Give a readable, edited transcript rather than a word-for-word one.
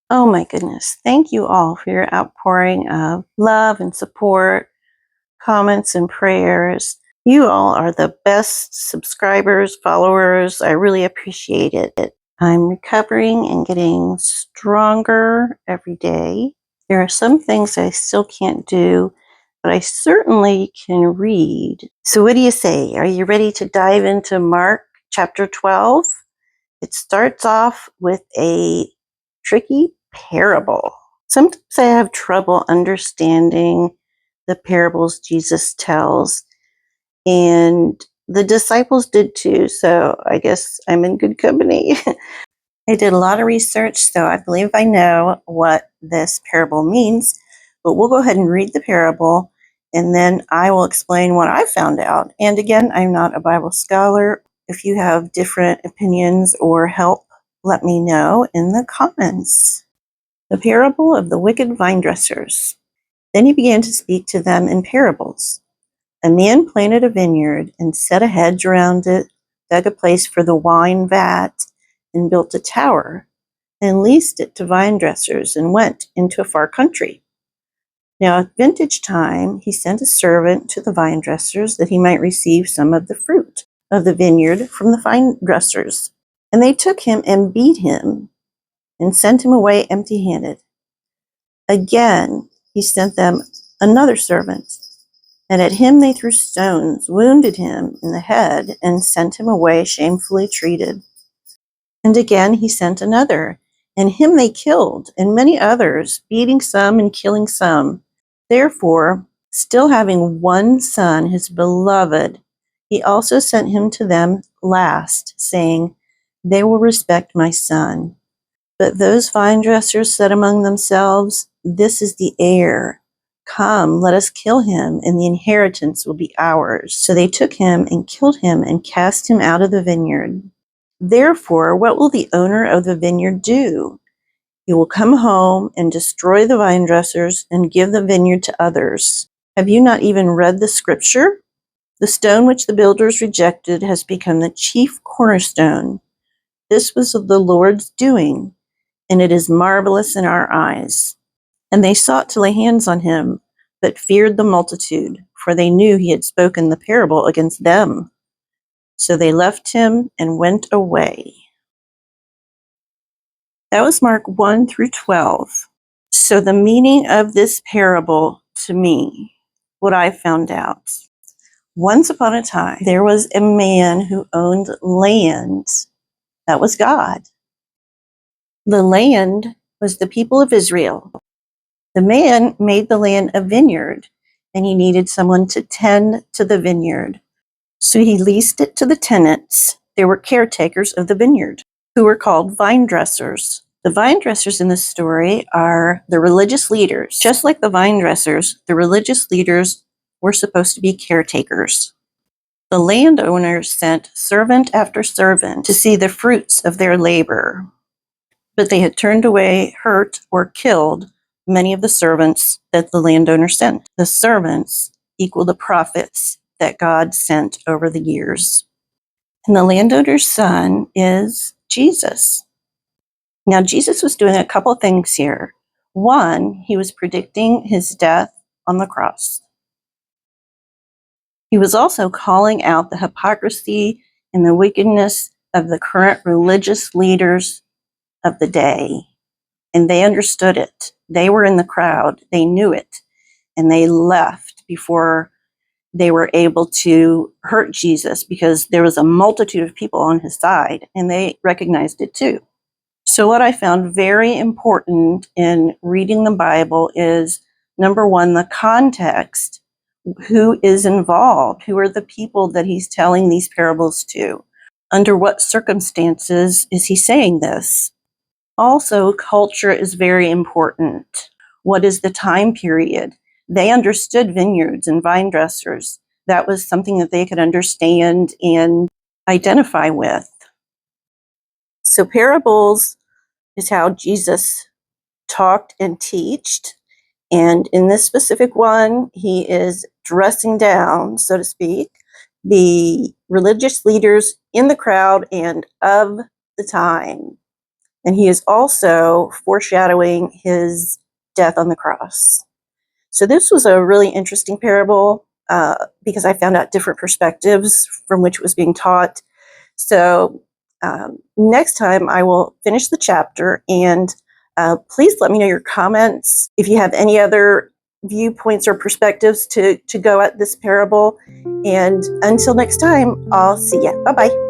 Oh my goodness. Thank you all for your outpouring of love and support, comments and prayers. You all are the best subscribers, followers. I really appreciate it. I'm recovering and getting stronger every day. There are some things I still can't do, but I certainly can read. So what do you say? Are you ready to dive into Mark chapter 12? It starts off with a tricky parable. Sometimes I have trouble understanding the parables Jesus tells, and the disciples did too, so I guess I'm in good company. I did a lot of research, so I believe I know what this parable means, but we'll go ahead and read the parable, and then I will explain what I found out. And again, I'm not a Bible scholar. If you have different opinions or help, let me know in the comments. The parable of the wicked vine dressers. Then he began to speak to them in parables. A man planted a vineyard and set a hedge around it, dug a place for the wine vat, and built a tower, and leased it to vine dressers, and went into a far country. Now at vintage time he sent a servant to the vine dressers that he might receive some of the fruit of the vineyard from the vine dressers. And they took him and beat him and sent him away empty-handed. Again he sent them another servant, and at him they threw stones, wounded him in the head, and sent him away shamefully treated. And again he sent another, and him they killed, and many others, beating some and killing some. Therefore, still having one son, his beloved, he also sent him to them last, saying, They will respect my son. But those vine dressers said among themselves, This is the heir. Come, let us kill him, and the inheritance will be ours. So they took him and killed him and cast him out of the vineyard. Therefore, what will the owner of the vineyard do? He will come home and destroy the vine dressers and give the vineyard to others. Have you not even read the scripture? The stone which the builders rejected has become the chief cornerstone. This was of the Lord's doing, and it is marvelous in our eyes. And they sought to lay hands on him, but feared the multitude, for they knew he had spoken the parable against them. So they left him and went away. That was Mark 1 through 12. So the meaning of this parable to me, what I found out. Once upon a time, there was a man who owned land. That was God. The land was the people of Israel. The man made the land a vineyard, and he needed someone to tend to the vineyard. So he leased it to the tenants. They were caretakers of the vineyard, who were called vine dressers. The vine dressers in this story are the religious leaders. Just like the vine dressers, the religious leaders were supposed to be caretakers. The landowners sent servant after servant to see the fruits of their labor, but they had turned away, hurt, or killed many of the servants that the landowner sent. The servants equal the prophets that God sent over the years. And the landowner's son is Jesus. Now, Jesus was doing a couple of things here. One, he was predicting his death on the cross. He was also calling out the hypocrisy and the wickedness of the current religious leaders of the day. And they understood it. They were in the crowd. They knew it. And they left before they were able to hurt Jesus, because there was a multitude of people on his side, and they recognized it too. So what I found very important in reading the Bible is, number one, the context. Who is involved? Who are the people that he's telling these parables to? Under what circumstances is he saying this? Also, culture is very important. What is the time period? They understood vineyards and vine dressers. That was something that they could understand and identify with. So parables is how Jesus talked and taught. And in this specific one, he is dressing down, so to speak, the religious leaders in the crowd and of the time. And he is also foreshadowing his death on the cross. So this was a really interesting parable because I found out different perspectives from which it was being taught. So next time I will finish the chapter, and please let me know your comments if you have any other viewpoints or perspectives to go at this parable. And until next time, I'll see ya. Bye-bye.